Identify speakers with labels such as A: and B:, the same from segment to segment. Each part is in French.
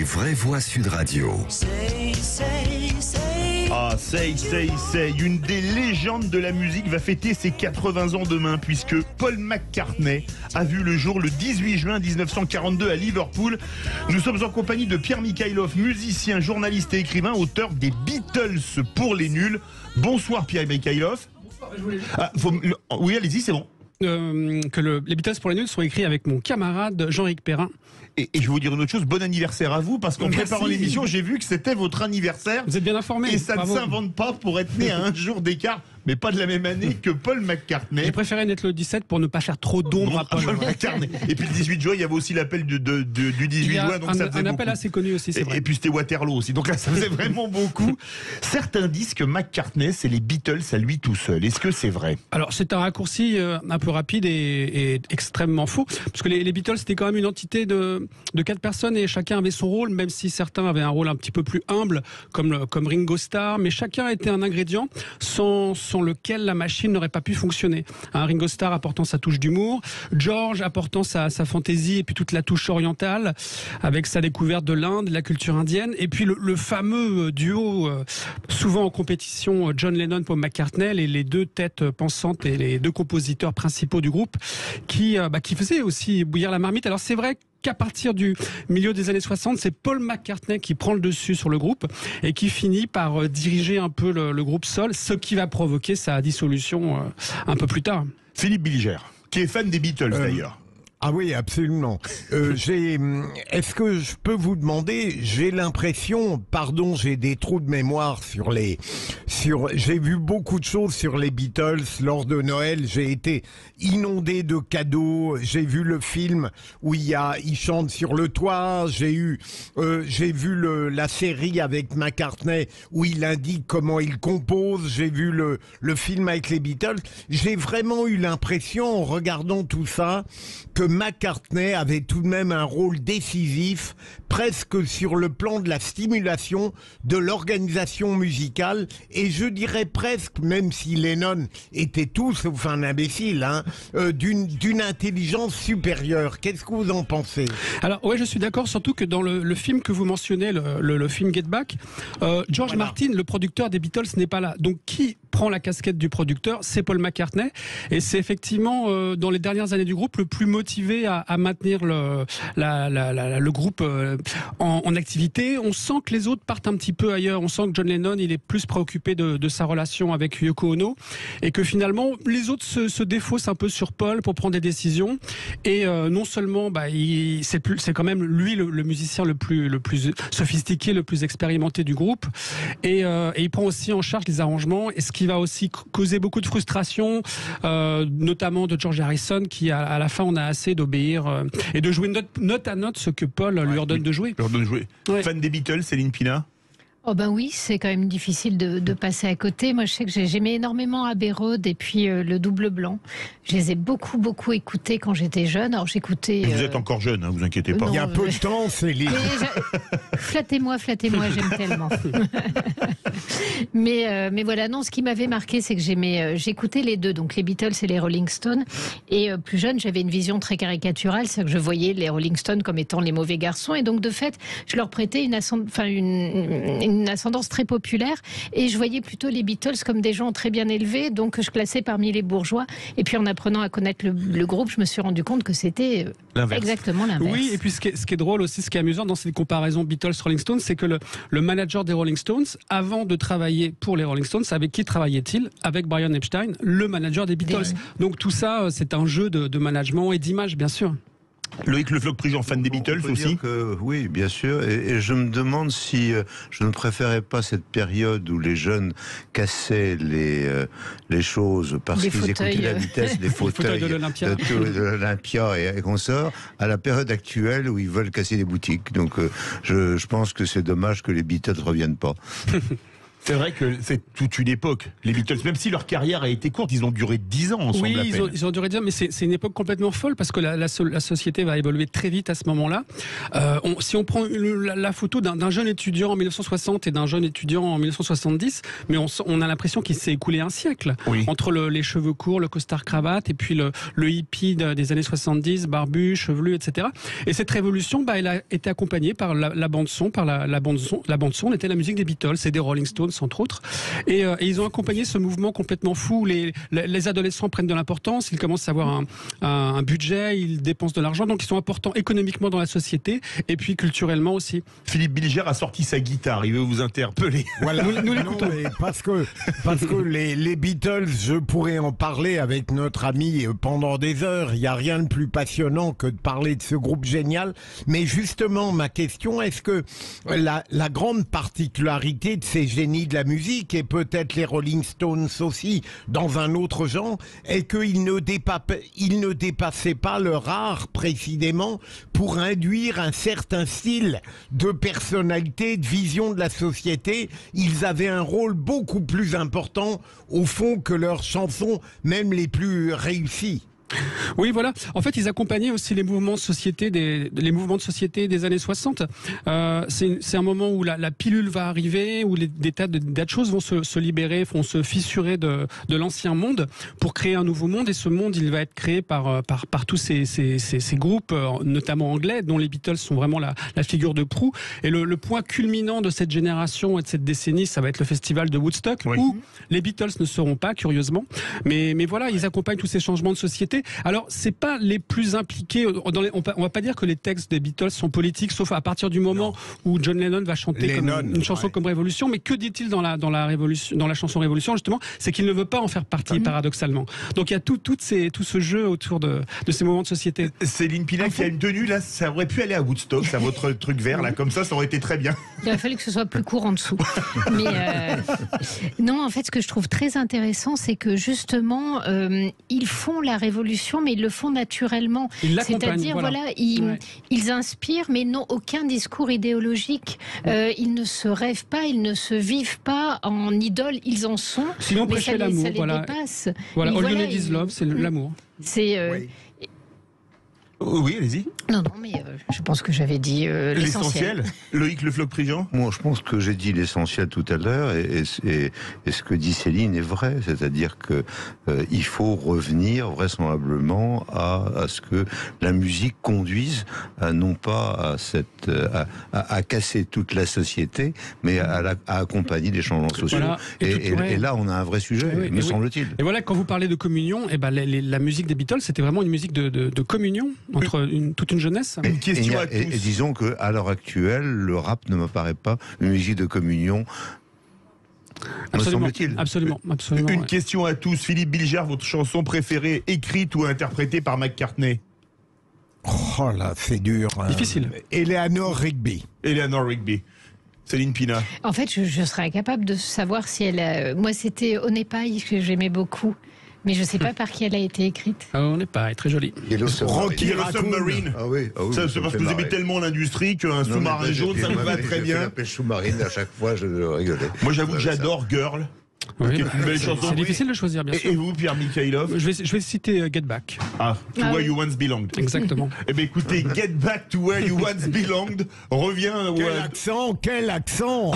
A: Les vraies voix Sud Radio.
B: Ah, Say, une des légendes de la musique va fêter ses 80 ans demain, puisque Paul McCartney a vu le jour le 18 juin 1942 à Liverpool. Nous sommes en compagnie de Pierre Mikhailov, musicien, journaliste et écrivain, auteur des Beatles pour les nuls. Bonsoir Pierre Mikhailov. Oui, allez-y, c'est bon.
C: Les Beatles pour les nuls sont écrits avec mon camarade Jean-Éric Perrin.
B: Et je vais vous dire une autre chose, bon anniversaire à vous, parce qu'en préparant l'émission, j'ai vu que c'était votre anniversaire.
C: Vous êtes bien informé.
B: Et ça
C: Bravo.
B: ne s'invente pas pour être né à un jour d'écart, mais pas de la même année que Paul McCartney.
C: J'ai préféré naître le 17 pour ne pas faire trop d'ombre à Paul
B: McCartney. Et puis le 18 juin, il y avait aussi l'appel du 18 juin, donc ça faisait
C: un
B: beaucoup.
C: appel assez connu aussi, c'est vrai.
B: Et puis c'était Waterloo aussi, donc là ça faisait vraiment beaucoup. Certains disent que McCartney, c'est les Beatles à lui tout seul. Est-ce que c'est vrai?
C: Alors c'est un raccourci un peu rapide et extrêmement faux, parce que les Beatles c'était quand même une entité de 4 personnes et chacun avait son rôle, même si certains avaient un rôle un petit peu plus humble, comme Ringo Starr, mais chacun était un ingrédient sans lequel la machine n'aurait pas pu fonctionner. Ringo Starr apportant sa touche d'humour, George apportant sa fantaisie et puis toute la touche orientale, avec sa découverte de l'Inde, de la culture indienne, et puis le fameux duo, souvent en compétition, John Lennon pour McCartney, les deux têtes pensantes et les deux compositeurs principaux du groupe, qui faisaient aussi bouillir la marmite. Alors c'est vrai qu'à partir du milieu des années 60, c'est Paul McCartney qui prend le dessus sur le groupe et qui finit par diriger un peu le groupe seul, ce qui va provoquer sa dissolution un peu plus tard.
B: Philippe Bilger, qui est fan des Beatles d'ailleurs.
D: Ah oui, absolument. Est-ce que je peux vous demander, j'ai l'impression, pardon, j'ai des trous de mémoire j'ai vu beaucoup de choses sur les Beatles lors de Noël, j'ai été inondé de cadeaux, j'ai vu le film où ils chantent sur le toit, j'ai vu la série avec McCartney où il indique comment il compose, j'ai vu le film avec les Beatles. J'ai vraiment eu l'impression, en regardant tout ça, que McCartney avait tout de même un rôle décisif, presque sur le plan de la stimulation de l'organisation musicale, et je dirais presque, même si Lennon était tout sauf un imbécile, d'une intelligence supérieure. Qu'est-ce que vous en pensez?
C: Alors ouais, je suis d'accord, surtout que dans le film que vous mentionnez, le film Get Back, George Martin, le producteur des Beatles, n'est pas là. Donc qui prend la casquette du producteur? C'est Paul McCartney, et c'est effectivement dans les dernières années du groupe le plus motivé à maintenir le groupe en activité. On sent que les autres partent un petit peu ailleurs. On sent que John Lennon, il est plus préoccupé de sa relation avec Yoko Ono, et que finalement les autres se défaussent un peu sur Paul pour prendre des décisions. Et non seulement c'est quand même lui le musicien le plus sophistiqué, le plus expérimenté du groupe, et il prend aussi en charge les arrangements, et ce qui va aussi causer beaucoup de frustration, notamment de George Harrison, qui à la fin on a assez d'obéir et de jouer note à note ce que Paul lui ordonne de jouer.
B: Ouais. Fan des Beatles, Céline Pina?
E: Oh ben oui, c'est quand même difficile de passer à côté. Moi, je sais que j'aimais énormément Abbey Road et puis le Double Blanc. Je les ai beaucoup écoutés quand j'étais jeune. Alors j'écoutais.
B: Vous êtes encore jeune, vous inquiétez pas.
D: Il y a peu de temps, Céline.
E: Flattez-moi, j'aime tellement. mais voilà, non, ce qui m'avait marqué, c'est que j'écoutais les deux, donc les Beatles et les Rolling Stones. Et plus jeune, j'avais une vision très caricaturale, c'est que je voyais les Rolling Stones comme étant les mauvais garçons, et donc de fait, je leur prêtais une ascendance très populaire, et je voyais plutôt les Beatles comme des gens très bien élevés, donc je classais parmi les bourgeois. Et puis en apprenant à connaître le groupe, je me suis rendu compte que c'était exactement l'inverse.
C: Oui, et puis ce qui est drôle aussi, ce qui est amusant dans cette comparaison Beatles-Rolling Stones, c'est que le manager des Rolling Stones, avant de travailler pour les Rolling Stones, avec qui travaillait-il? Avec Brian Epstein, le manager des Beatles. Donc tout ça, c'est un jeu de management et d'image, bien sûr.
B: Loïc Le Floch-Prigent, fan des Beatles aussi?
F: Oui, bien sûr. Et je me demande si je ne préférais pas cette période où les jeunes cassaient les choses parce qu'ils écoutaient la vitesse des fauteuils
C: de l'Olympia
F: et consorts, à la période actuelle où ils veulent casser les boutiques. Donc je pense que c'est dommage que les Beatles ne reviennent pas.
B: C'est vrai que c'est toute une époque, les Beatles, même si leur carrière a été courte, ils ont duré 10 ans ensemble.
C: Oui,
B: à peine.
C: ils ont duré 10 ans, mais c'est une époque complètement folle parce que la société va évoluer très vite à ce moment-là. Si on prend la photo d'un jeune étudiant en 1960 et d'un jeune étudiant en 1970, mais on a l'impression qu'il s'est écoulé un siècle.
B: Oui.
C: Entre les cheveux courts, le costard-cravate et puis le hippie des années 70, barbu, chevelu, etc. Et cette révolution, elle a été accompagnée par la bande-son, la bande-son était la musique des Beatles et des Rolling Stones, entre autres. Et ils ont accompagné ce mouvement complètement fou où les adolescents prennent de l'importance, ils commencent à avoir un budget, ils dépensent de l'argent, donc ils sont importants économiquement dans la société et puis culturellement aussi.
B: Philippe Bilger a sorti sa guitare, il veut vous interpeller.
D: Voilà. Nous l'écoutons. Parce que les Beatles, je pourrais en parler avec notre ami pendant des heures. Il n'y a rien de plus passionnant que de parler de ce groupe génial. Mais justement, ma question, est-ce que la grande particularité de ces génies de la musique, et peut-être les Rolling Stones aussi, dans un autre genre, est qu'ils ne dépassaient pas leur art précisément pour induire un certain style de personnalité, de vision de la société. Ils avaient un rôle beaucoup plus important au fond que leurs chansons, même les plus réussies.
C: Oui, voilà. En fait, ils accompagnaient aussi les mouvements de société des années 60. C'est un moment où la pilule va arriver, où des tas de choses vont se libérer, vont se fissurer de l'ancien monde pour créer un nouveau monde. Et ce monde, il va être créé par tous ces groupes, notamment anglais, dont les Beatles sont vraiment la figure de proue. Et le point culminant de cette génération et de cette décennie, ça va être le festival de Woodstock,
B: oui,
C: où les Beatles ne seront pas, curieusement. Mais voilà, ils accompagnent tous ces changements de société. Alors, c'est pas les plus impliqués. On va pas dire que les textes des Beatles sont politiques, sauf à partir du moment où John Lennon va chanter une chanson comme Révolution. Mais que dit-il dans la chanson Révolution, justement? C'est qu'il ne veut pas en faire partie, paradoxalement. Donc, il y a tout ce jeu autour de ces moments de société.
B: Céline Pina qui a une tenue, là, ça aurait pu aller à Woodstock, ça, votre truc vert, là, comme ça aurait été très bien.
E: Il a fallu que ce soit plus court en dessous. Mais non, en fait, ce que je trouve très intéressant, c'est que justement, ils font la révolution, mais ils le font naturellement. C'est-à-dire, ils inspirent, mais n'ont aucun discours idéologique. Ils ne se rêvent pas, ils ne se vivent pas en idoles, ils en sont.
C: Sinon,
E: mais ça
C: l'amour,
E: les dépasse.
C: Voilà, All You Need Is Love, c'est l'amour.
E: C'est...
B: Oui, allez-y.
E: Non, mais je pense que j'avais dit l'essentiel.
B: Loïc Le Floch-Prigent.
F: Moi, je pense que j'ai dit l'essentiel tout à l'heure, et ce que dit Céline est vrai, c'est-à-dire que il faut revenir vraisemblablement à ce que la musique conduise, non pas à casser toute la société, mais à accompagner les changements sociaux. Voilà, et là, on a un vrai sujet, me semble-t-il.
C: Et voilà, quand vous parlez de communion, la musique des Beatles, c'était vraiment une musique de communion entre toute une jeunesse.
B: Une question à tous.
F: Et disons qu'à l'heure actuelle, le rap ne me paraît pas une musique de communion.
C: Absolument, absolument.
B: Une question à tous. Philippe Bilger, votre chanson préférée, écrite ou interprétée par McCartney?
D: Oh là, c'est dur.
C: Difficile.
D: Eleanor Rigby.
B: Eleanor Rigby. Céline Pina.
E: En fait, je serais incapable de savoir si elle... Moi, c'était Onepai que j'aimais beaucoup. Mais je ne sais pas par qui elle a été écrite.
C: On n'est pas très joli.
B: Rocky Submarine.
F: Ah oui,
B: c'est parce que vous aimez tellement l'industrie qu'un sous-marin jaune, ça me va très bien.
F: La pêche sous-marine, à chaque fois, je rigolais.
B: Moi, j'avoue que j'adore Girl.
C: Oui, c'est difficile de choisir, bien sûr.
B: Et vous, Pierre Mikhailov?
C: Je vais citer Get Back.
B: To Where You Once Belonged.
C: Exactement.
B: Eh bien, écoutez, Get Back to Where You Once Belonged revient.
D: Quel accent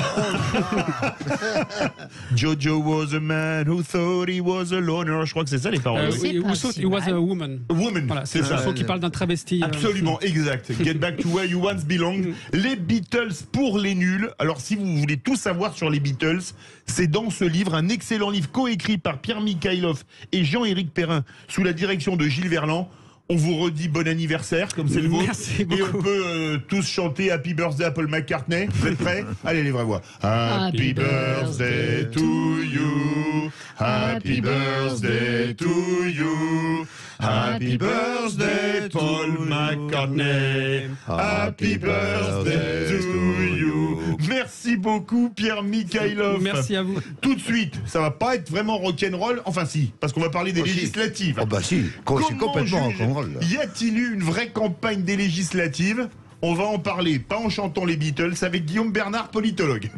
B: Jojo was a man who thought he was a loner. Je crois que c'est ça les paroles.
C: Who thought he was a woman.
B: Voilà,
C: c'est une chanson qui parle d'un travesti.
B: Absolument, exact. Get Back to Where You Once Belonged. Les Beatles pour les nuls. Alors, si vous voulez tout savoir sur les Beatles, c'est dans ce livre, un excellent livre coécrit par Pierre Mikhailov et Jean-Éric Perrin sous la direction de Gilles Verland. On vous redit bon anniversaire, comme c'est le vôtre.
C: Merci beaucoup.
B: Et on peut tous chanter Happy Birthday à Paul McCartney. Vous êtes prêts? Allez, les vraies voix. Happy birthday to you. Happy birthday to you. Happy birthday, Paul McCartney. Happy birthday to you. Merci beaucoup, Pierre Mikhailov.
C: Merci à vous.
B: Tout de suite, ça va pas être vraiment rock'n'roll. Enfin, si, parce qu'on va parler des législatives.
F: Oh, bah si, c'est complètement rock'n'roll.
B: Y a-t-il eu une vraie campagne des législatives? On va en parler, pas en chantant les Beatles, avec Guillaume Bernard, politologue.